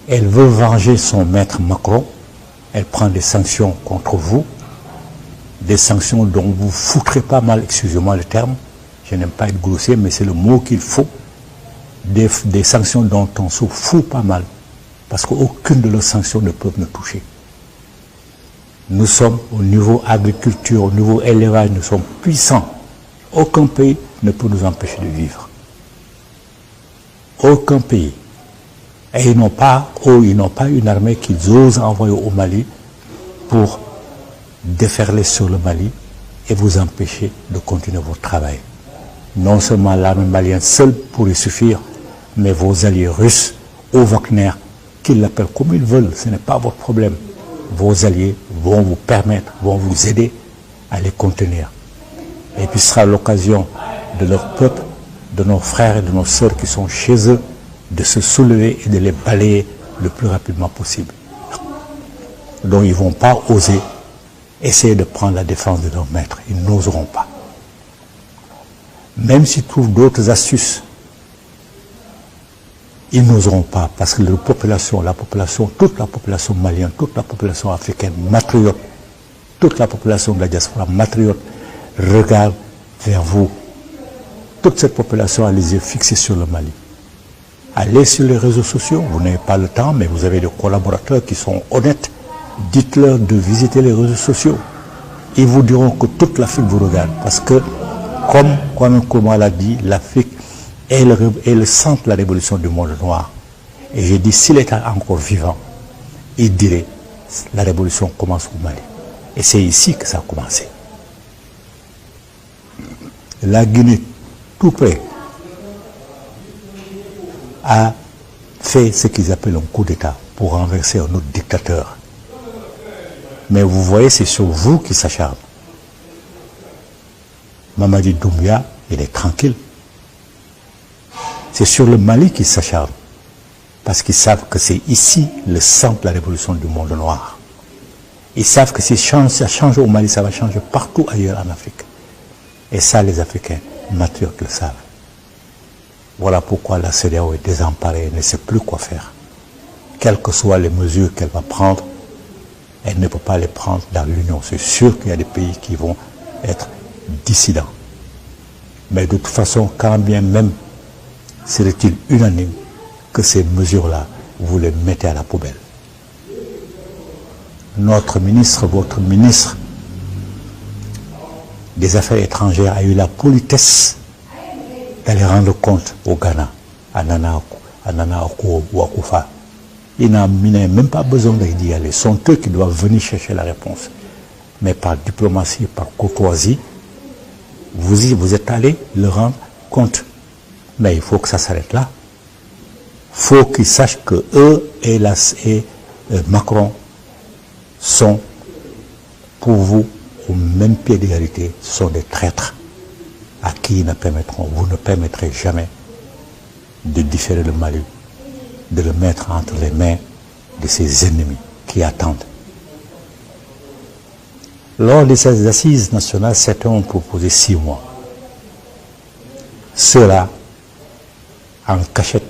Elle veut venger son maître Macron. Elle prend des sanctions contre vous, des sanctions dont vous foutrez pas mal, excusez-moi le terme, je n'aime pas être grossier, mais c'est le mot qu'il faut, des sanctions dont on se fout pas mal, parce qu'aucune de leurs sanctions ne peut nous toucher. Nous sommes au niveau agriculture, au niveau élevage, nous sommes puissants. Aucun pays ne peut nous empêcher de vivre. Aucun pays. Et ils n'ont pas une armée qu'ils osent envoyer au Mali pour déferler sur le Mali et vous empêcher de continuer votre travail. Non seulement l'armée malienne seule pourrait suffire, mais vos alliés russes, au Wagner, qu'ils l'appellent comme ils veulent, ce n'est pas votre problème. Vos alliés vont vous permettre, vont vous aider à les contenir. Et puis ce sera l'occasion de leur peuple, de nos frères et de nos sœurs qui sont chez eux, de se soulever et de les balayer le plus rapidement possible. Donc ils ne vont pas oser essayer de prendre la défense de leur maître. Ils n'oseront pas. Même s'ils trouvent d'autres astuces, ils n'oseront pas parce que la population, toute la population malienne, toute la population africaine, matriote, toute la population de la diaspora matriote regarde vers vous. Toute cette population a les yeux fixés sur le Mali. Allez sur les réseaux sociaux, vous n'avez pas le temps, mais vous avez des collaborateurs qui sont honnêtes. Dites-leur de visiter les réseaux sociaux. Ils vous diront que toute l'Afrique vous regarde. Parce que, comme Kwame Nkrumah l'a dit, l'Afrique est le centre de la révolution du monde noir. Et j'ai dit, s'il était encore vivant, il dirait, la révolution commence au Mali. Et c'est ici que ça a commencé. La Guinée, tout près, a fait ce qu'ils appellent un coup d'État pour renverser un autre dictateur. Mais vous voyez, c'est sur vous qui s'acharne. Mamadi Doumbouya, il est tranquille. C'est sur le Mali qu'il s'acharne. Parce qu'ils savent que c'est ici le centre de la révolution du monde noir. Ils savent que si ça change au Mali, ça va changer partout ailleurs en Afrique. Et ça, les Africains matriotes le savent. Voilà pourquoi la CEDEAO est désemparée, elle ne sait plus quoi faire. Quelles que soient les mesures qu'elle va prendre, elle ne peut pas les prendre dans l'Union. C'est sûr qu'il y a des pays qui vont être dissidents. Mais de toute façon, quand bien même serait-il unanime que ces mesures-là, vous les mettez à la poubelle. Notre ministre, votre ministre des Affaires étrangères a eu la politesse d'aller rendre compte au Ghana, à Nana Akufo-Addo. Il n'a même pas besoin d'y aller. Ce sont eux qui doivent venir chercher la réponse. Mais par diplomatie, par courtoisie, vous êtes allé le rendre compte. Mais il faut que ça s'arrête là. Il faut qu'ils sachent que eux et Macron sont pour vous au même pied d'égalité. Ce sont des traîtres à qui vous ne permettrez jamais de différer le Mali, de le mettre entre les mains de ses ennemis qui attendent. Lors de ces assises nationales, certains ont proposé 6 mois. Ceux-là, en cachette,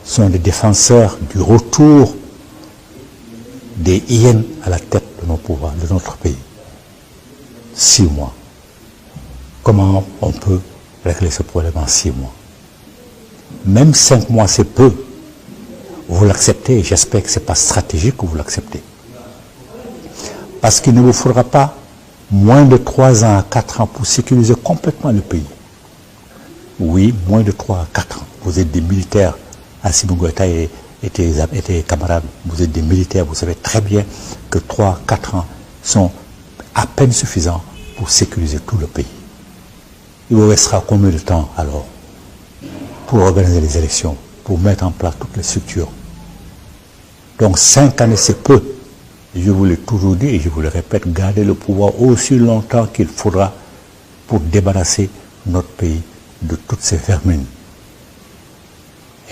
sont des défenseurs du retour des hyènes à la tête de nos pouvoirs, de notre pays. 6 mois. Comment on peut régler ce problème en 6 mois? Même 5 mois, c'est peu. Vous l'acceptez, et j'espère que ce n'est pas stratégique que vous l'acceptez. Parce qu'il ne vous faudra pas moins de 3 ans à 4 ans pour sécuriser complètement le pays. Oui, moins de 3 à 4 ans. Vous êtes des militaires. Assimi Goïta était camarade. Vous êtes des militaires. Vous savez très bien que 3 à 4 ans sont à peine suffisants pour sécuriser tout le pays. Il vous restera combien de temps alors pour organiser les élections, pour mettre en place toutes les structures? Donc 5 années, c'est peu. Je vous l'ai toujours dit et je vous le répète, gardez le pouvoir aussi longtemps qu'il faudra pour débarrasser notre pays de toutes ces vermines.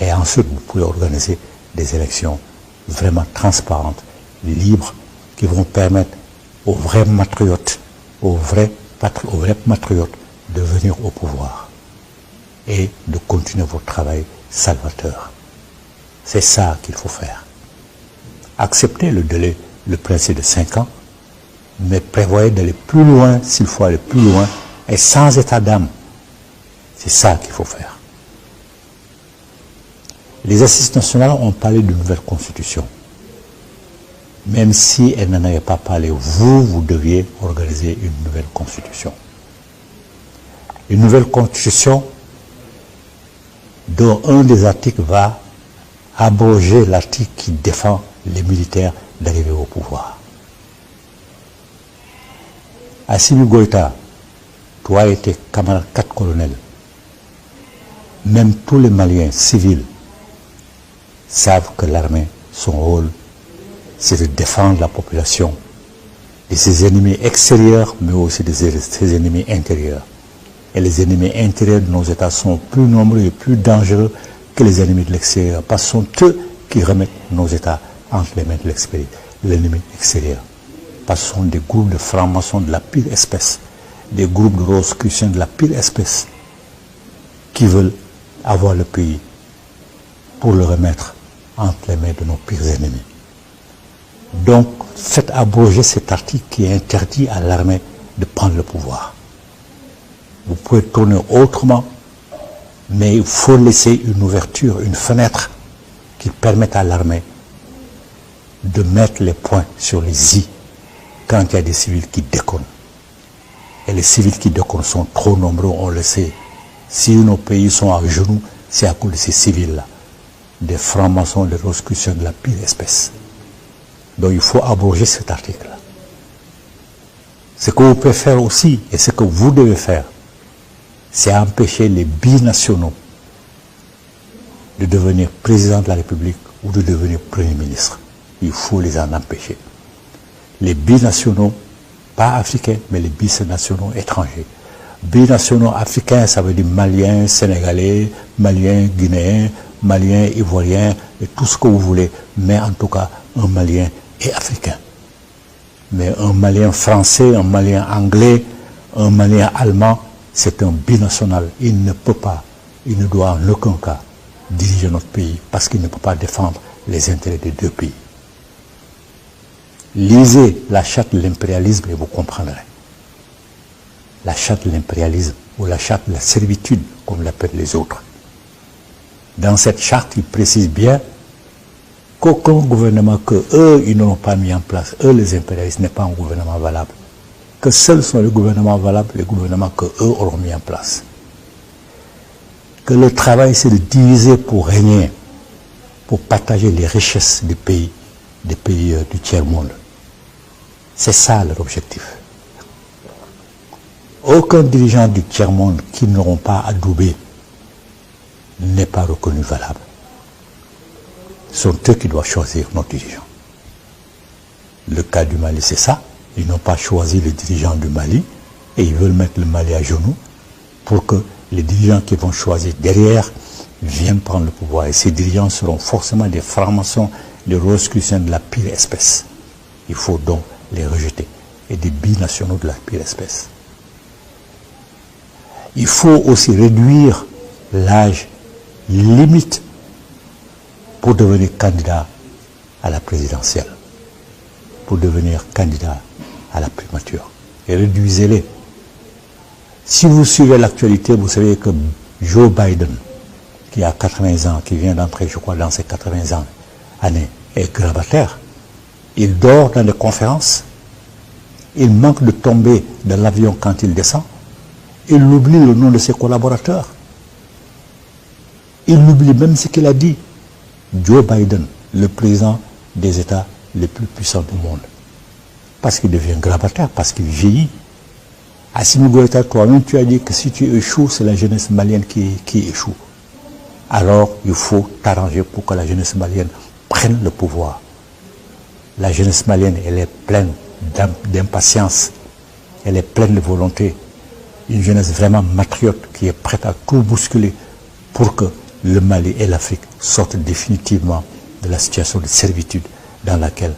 Et ensuite, vous pouvez organiser des élections vraiment transparentes, libres, qui vont permettre aux vrais patriotes, de venir au pouvoir et de continuer votre travail salvateur. C'est ça qu'il faut faire. Acceptez le délai, le principe de 5 ans, mais prévoyez d'aller plus loin, s'il faut aller plus loin, et sans état d'âme. C'est ça qu'il faut faire. Les assises nationales ont parlé d'une nouvelle constitution. Même si elles n'en avaient pas parlé, vous deviez organiser une nouvelle constitution. Une nouvelle constitution dont un des articles va abroger l'article qui défend les militaires d'arriver au pouvoir. Assimi Goïta, toi étais camarade 4 colonels. Même tous les Maliens civils savent que l'armée, son rôle, c'est de défendre la population de ses ennemis extérieurs, mais aussi de ses ennemis intérieurs. Et les ennemis intérieurs de nos États sont plus nombreux et plus dangereux que les ennemis de l'extérieur, parce que ce sont eux qui remettent nos États entre les mains de l'ennemi extérieur. Parce que ce sont des groupes de francs-maçons de la pire espèce, des groupes de rosicruciens de la pire espèce, qui veulent avoir le pays pour le remettre entre les mains de nos pires ennemis. Donc, faites abroger cet article qui interdit à l'armée de prendre le pouvoir. Vous pouvez tourner autrement, mais il faut laisser une ouverture, une fenêtre qui permette à l'armée de mettre les points sur les i quand il y a des civils qui déconnent. Et les civils qui déconnent sont trop nombreux, on le sait. Si nos pays sont à genoux, c'est à cause de ces civils-là. Des francs-maçons, des rosicruciens de la pire espèce. Donc il faut abroger cet article-là. Ce que vous pouvez faire aussi, et ce que vous devez faire, c'est empêcher les binationaux de devenir président de la République ou de devenir Premier ministre. Il faut les en empêcher. Les binationaux, pas africains, mais les binationaux étrangers. Binationaux africains, ça veut dire maliens, sénégalais, maliens, guinéens, maliens, ivoiriens, et tout ce que vous voulez, mais en tout cas, un malien est africain. Mais un malien français, un malien anglais, un malien allemand, c'est un binational. Il ne peut pas, il ne doit en aucun cas diriger notre pays parce qu'il ne peut pas défendre les intérêts des deux pays. Lisez la charte de l'impérialisme et vous comprendrez. La charte de l'impérialisme ou la charte de la servitude, comme l'appellent les autres. Dans cette charte, il précise bien qu'aucun gouvernement que eux, ils n'ont pas mis en place, eux les impérialistes, n'est pas un gouvernement valable. Que seuls sont les gouvernements valables, les gouvernements que eux auront mis en place. Que le travail, c'est de diviser pour régner, pour partager les richesses des pays du tiers-monde. C'est ça leur objectif. Aucun dirigeant du tiers-monde qui n'auront pas adoubé n'est pas reconnu valable. Ce sont eux qui doivent choisir nos dirigeants. Le cas du Mali, c'est ça. Ils n'ont pas choisi le dirigeant du Mali et ils veulent mettre le Mali à genoux pour que les dirigeants qui vont choisir derrière viennent prendre le pouvoir. Et ces dirigeants seront forcément des francs-maçons, des rosicruciens de la pire espèce. Il faut donc les rejeter. Et des binationaux de la pire espèce. Il faut aussi réduire l'âge limite pour devenir candidat à la présidentielle, pour devenir candidat à la primature. Et réduisez-les. Si vous suivez l'actualité, vous savez que Joe Biden, qui a 80 ans, qui vient d'entrer, je crois, dans ses 80 années, est grabataire. Il dort dans les conférences. Il manque de tomber de l'avion quand il descend. Il oublie le nom de ses collaborateurs. Il oublie même ce qu'il a dit. Joe Biden, le président des États les plus puissants du monde. Parce qu'il devient grabataire, parce qu'il vieillit. Assimi Goïta, toi-même, tu as dit que si tu échoues, c'est la jeunesse malienne qui échoue. Alors, il faut t'arranger pour que la jeunesse malienne prenne le pouvoir. La jeunesse malienne, elle est pleine d'impatience. Elle est pleine de volonté. Une jeunesse vraiment matriote qui est prête à tout bousculer pour que le Mali et l'Afrique sortent définitivement de la situation de servitude dans laquelle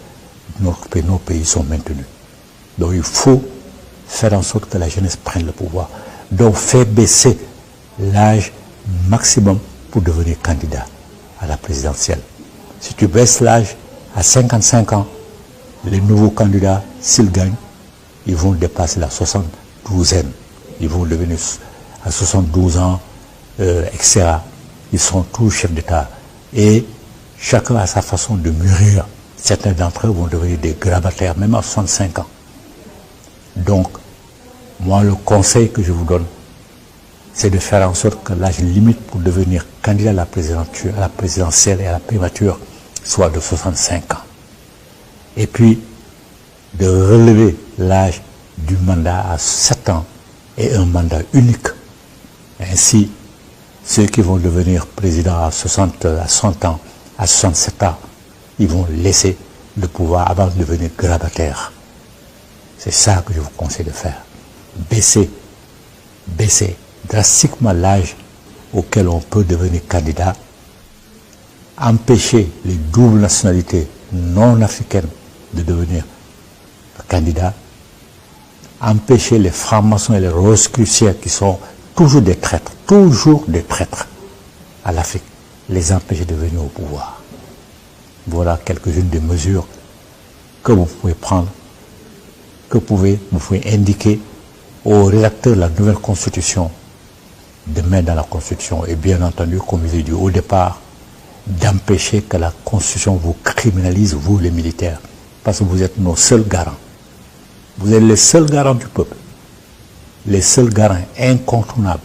nos pays sont maintenus. Donc il faut faire en sorte que la jeunesse prenne le pouvoir. Donc faire baisser l'âge maximum pour devenir candidat à la présidentielle. Si tu baisses l'âge à 55 ans, les nouveaux candidats, s'ils gagnent, ils vont dépasser la 72aine. Ils vont devenir à 72 ans, etc. Ils sont tous chefs d'État. Et chacun a sa façon de mûrir. Certains d'entre eux vont devenir des grabataires, même à 65 ans. Donc, moi, le conseil que je vous donne, c'est de faire en sorte que l'âge limite pour devenir candidat à la présidentielle et à la primature soit de 65 ans. Et puis, de relever l'âge du mandat à 7 ans et un mandat unique. Ainsi, ceux qui vont devenir présidents à 60 ans, à 67 ans, ils vont laisser le pouvoir avant de devenir grabataires. C'est ça que je vous conseille de faire. Baisser drastiquement l'âge auquel on peut devenir candidat, empêcher les doubles nationalités non africaines de devenir candidats, empêcher les francs-maçons et les rosicruciens qui sont toujours des traîtres à l'Afrique, les empêcher de venir au pouvoir. Voilà quelques-unes des mesures que vous pouvez prendre, que vous pouvez indiquer aux rédacteurs de la nouvelle constitution de mettre dans la constitution. Et bien entendu, comme je l'ai dit au départ, d'empêcher que la constitution vous criminalise, vous les militaires, parce que vous êtes nos seuls garants. Vous êtes les seuls garants du peuple, les seuls garants incontournables.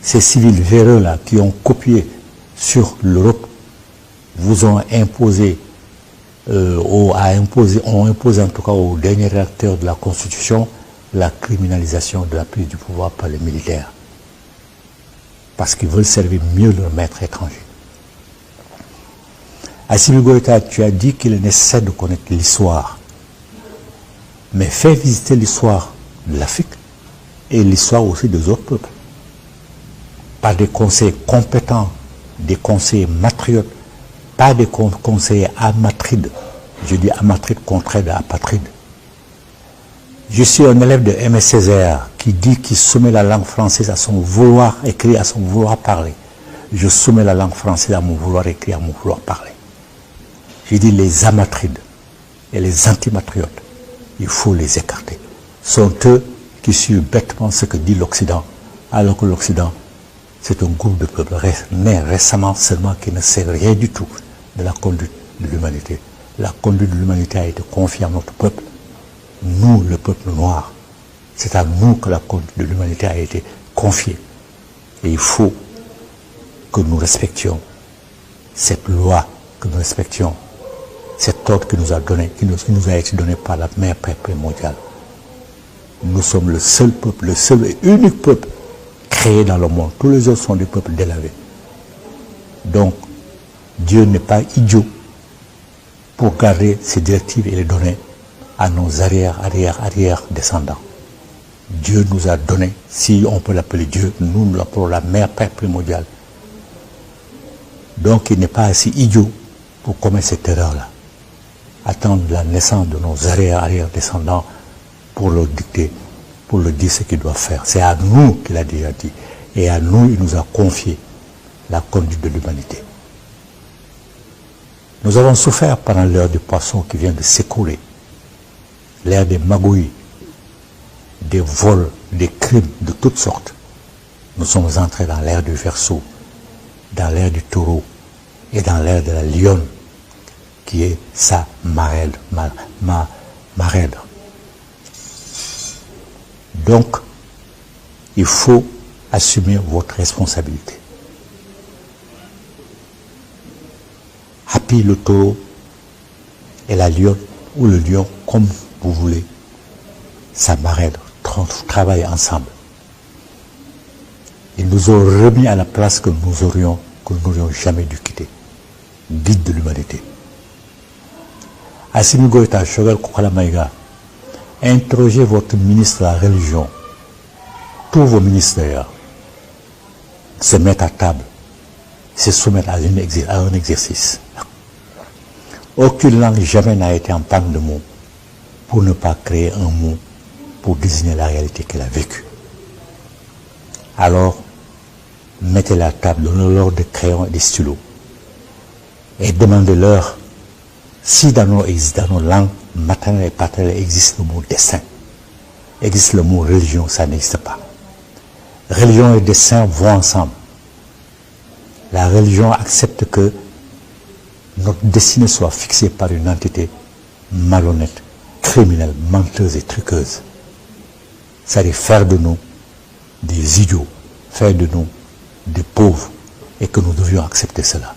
Ces civils véreux-là qui ont copié sur l'Europe vous ont imposé, ont imposé en tout cas au dernier rédacteur de la Constitution, la criminalisation de la prise du pouvoir par les militaires. Parce qu'ils veulent servir mieux leur maître étranger. Assimi Goïta, tu as dit qu'il est nécessaire de connaître l'histoire. Mais fais visiter l'histoire de l'Afrique et l'histoire aussi des autres peuples. Par des conseils compétents, des conseillers matriotes, pas des conseillers amatrides. Je dis amatrides contraire de apatride. Je suis un élève de M. Césaire qui dit qu'il soumet la langue française à son vouloir écrire, à son vouloir parler. Je soumets la langue française à mon vouloir écrire, à mon vouloir parler. Je dis les amatrides et les antimatriotes, il faut les écarter. Ce sont eux qui suivent bêtement ce que dit l'Occident, alors que l'Occident, c'est un groupe de peuples né récemment seulement qui ne sait rien du tout de la conduite de l'humanité. La conduite de l'humanité a été confiée à notre peuple. Nous, le peuple noir, c'est à nous que la conduite de l'humanité a été confiée. Et il faut que nous respections cette loi, que nous respections cet ordre qui nous a donné, qui nous a été donné par la mère primordiale. Nous sommes le seul peuple, le seul et unique peuple créé dans le monde. Tous les autres sont des peuples délavés. Donc, Dieu n'est pas idiot pour garder ces directives et les donner à nos arrière descendants. Dieu nous a donné, si on peut l'appeler Dieu, nous l'appelons la mère primordiale. Donc il n'est pas assez idiot pour commettre cette erreur-là. Attendre la naissance de nos arrière descendants pour leur dicter, pour leur dire ce qu'ils doivent faire. C'est à nous qu'il a déjà dit. Et à nous, il nous a confié la conduite de l'humanité. Nous avons souffert pendant l'heure du poisson qui vient de s'écouler, l'ère des magouilles, des vols, des crimes de toutes sortes. Nous sommes entrés dans l'ère du Verseau, dans l'ère du Taureau et dans l'ère de la Lionne, qui est sa marraine. Donc, il faut assumer votre responsabilité. Happy le taureau et la lionne, ou le lion, comme vous voulez, sa marraine, travaillent ensemble. Ils nous ont remis à la place que nous n'aurions jamais dû quitter. Guide de l'humanité. Assimi Goïta, Choguel Kokala Maïga, interrogez votre ministre de la religion, tous vos ministres d'ailleurs, se mettent à table, se soumettent à un exercice. Aucune langue jamais n'a été en panne de mots pour ne pas créer un mot pour désigner la réalité qu'elle a vécue. Alors, mettez-la à table, donnez-leur des crayons et des stylos et demandez-leur si dans nos langues maternelles et paternelles existe le mot destin, existe le mot religion, ça n'existe pas. Religion et destin vont ensemble. La religion accepte que notre destinée soit fixée par une entité malhonnête, criminelle, menteuse et truqueuse. C'est-à-dire faire de nous des idiots, faire de nous des pauvres, et que nous devions accepter cela.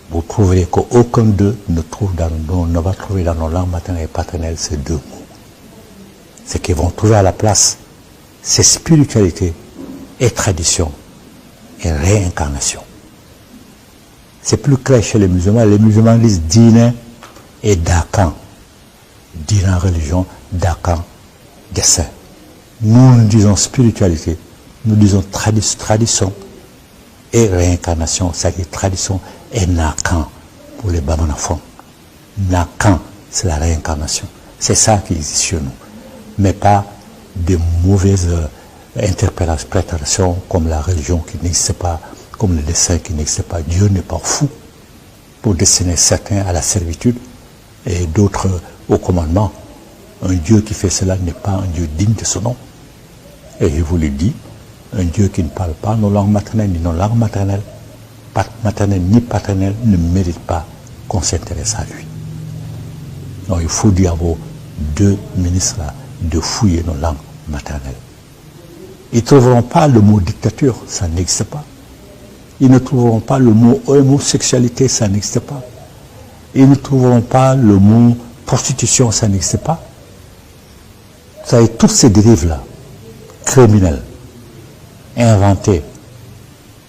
Vous trouverez qu'aucun d'eux ne va trouver dans nos langues maternelles et paternelles ces deux mots. C'est qu'ils vont trouver à la place ces spiritualités et traditions et réincarnation. C'est plus clair chez les musulmans. Les musulmans disent dîner et dakan. Dîner religion, dakan, dessin. Nous disons spiritualité, nous disons tradition et réincarnation, c'est-à-dire tradition et nakan pour les Bamanafons. Nakan, c'est la réincarnation. C'est ça qui existe chez nous. Mais pas de mauvaises interprétations comme la religion qui n'existe pas, comme le destin qui n'existe pas. Dieu n'est pas fou pour destiner certains à la servitude et d'autres au commandement. Un Dieu qui fait cela n'est pas un Dieu digne de son nom. Et je vous le dis, un Dieu qui ne parle pas nos langues maternelles ni nos langues maternelles, ni paternelles, ne mérite pas qu'on s'intéresse à lui. Donc il faut dire à vos deux ministres là de fouiller nos langues maternelles. Ils ne trouveront pas le mot dictature, ça n'existe pas. Ils ne trouveront pas le mot homosexualité, ça n'existe pas. Ils ne trouveront pas le mot prostitution, ça n'existe pas. Vous savez, toutes ces dérives-là, criminelles, inventées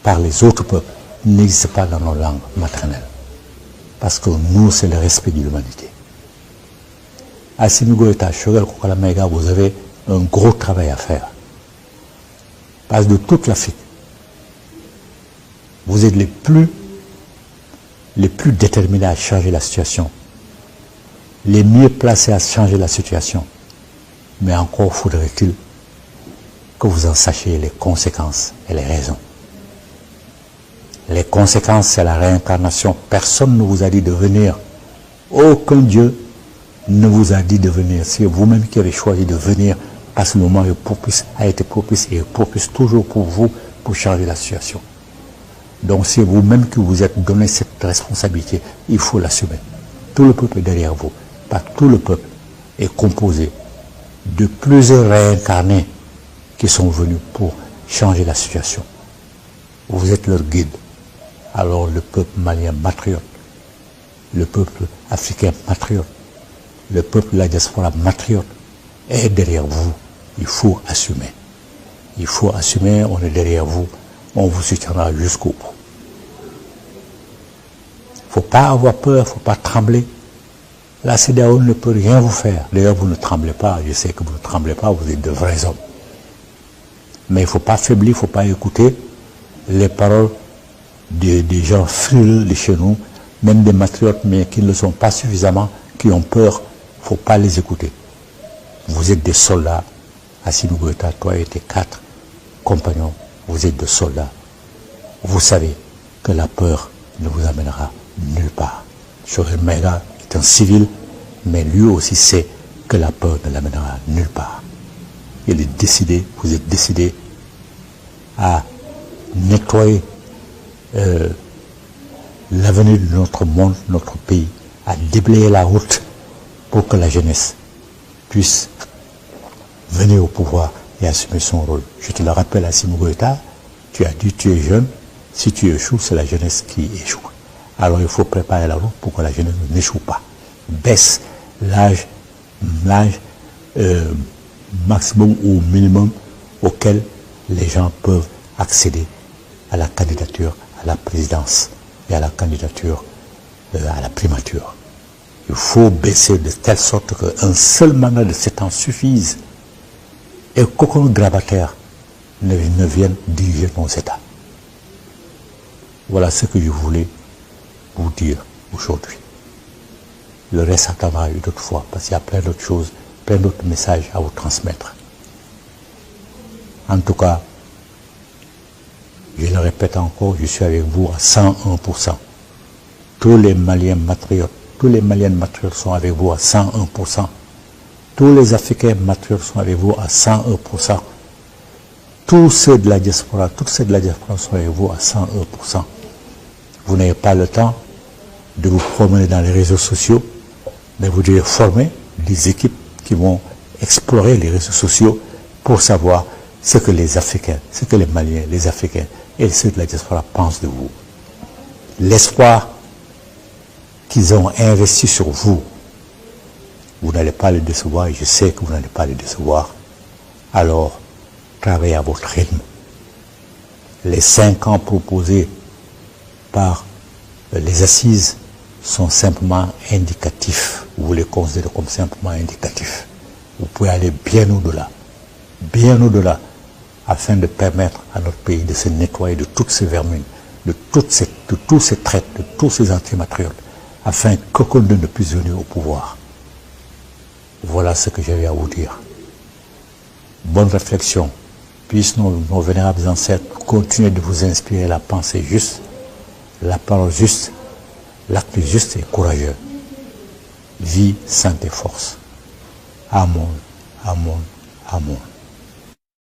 par les autres peuples, n'existent pas dans nos langues maternelles. Parce que nous, c'est le respect de l'humanité. Assimi Goïta, Choguel Kokalamega, vous avez un gros travail à faire. Parce que de toute l'Afrique, vous êtes les plus déterminés à changer la situation, les mieux placés à changer la situation. Mais encore faudrait-il que vous en sachiez les conséquences et les raisons. Les conséquences, c'est la réincarnation. Personne ne vous a dit de venir. Aucun Dieu ne vous a dit de venir. C'est vous-même qui avez choisi de venir parce que le moment a été propice et est propice toujours pour vous pour changer la situation. Donc c'est vous-même qui vous êtes donné cette responsabilité. Il faut l'assumer. Tout le peuple est derrière vous. Pas tout le peuple est composé de plusieurs réincarnés qui sont venus pour changer la situation. Vous êtes leur guide. Alors le peuple malien matriote, le peuple africain matriote, le peuple de la diaspora matriote est derrière vous. Il faut assumer. Il faut assumer, on est derrière vous, on vous soutiendra jusqu'au bout. Il ne faut pas avoir peur, il ne faut pas trembler. La CEDEAO ne peut rien vous faire. D'ailleurs, vous ne tremblez pas. Je sais que vous ne tremblez pas, vous êtes de vrais hommes. Mais il ne faut pas faiblir, il ne faut pas écouter les paroles des gens frileux de chez nous, même des matriotes, mais qui ne le sont pas suffisamment, qui ont peur. Il ne faut pas les écouter. Vous êtes des soldats. Assimi Goïta, toi et tes 4 compagnons, vous êtes des soldats. Vous savez que la peur ne vous amènera nulle part. Choguel Maïga est un civil, mais lui aussi sait que la peur ne l'amènera nulle part. Il est décidé, vous êtes décidé à nettoyer l'avenir de notre monde, notre pays, à déblayer la route pour que la jeunesse puisse venir au pouvoir et assumer son rôle. Je te le rappelle, Assimi Goïta, tu as dit tu es jeune, si tu échoues, c'est la jeunesse qui échoue. Alors il faut préparer la route pour que la jeunesse n'échoue pas. Baisse l'âge maximum ou minimum auquel les gens peuvent accéder à la candidature à la présidence et à la candidature à la primature. Il faut baisser de telle sorte qu'un seul mandat de 7 ans suffise et qu'aucun grabataire ne vienne diriger nos États. Voilà ce que je voulais vous dire aujourd'hui. Le reste attendra une autre fois, parce qu'il y a plein d'autres choses, plein d'autres messages à vous transmettre. En tout cas, je le répète encore, je suis avec vous à 101%. tous les Maliens matriotes, tous les Maliens matriotes sont avec vous à 101%. Tous les Africains matriotes sont avec vous à 101%. Tous ceux de la diaspora, toutes ceux de la diaspora sont avec vous à 101%. Vous n'avez pas le temps de vous promener dans les réseaux sociaux, mais vous devez former des équipes qui vont explorer les réseaux sociaux pour savoir ce que les Africains, ce que les Maliens, les Africains et ceux de la diaspora pensent de vous. L'espoir qu'ils ont investi sur vous, vous n'allez pas les décevoir et je sais que vous n'allez pas les décevoir. Alors, travaillez à votre rythme. Les 5 ans proposés par les assises sont simplement indicatifs. Vous les considérez comme simplement indicatifs. Vous pouvez aller bien au-delà, afin de permettre à notre pays de se nettoyer de toutes ces vermines, de tous ces traites, de tous ces antimatriotes, afin qu'aucun d'eux ne puisse venir au pouvoir. Voilà ce que j'avais à vous dire. Bonne réflexion. Puissent nos vénérables ancêtres continuer de vous inspirer la pensée juste, la parole juste, l'acte juste et courageux. Vie, santé, force. Amen, amen, amen.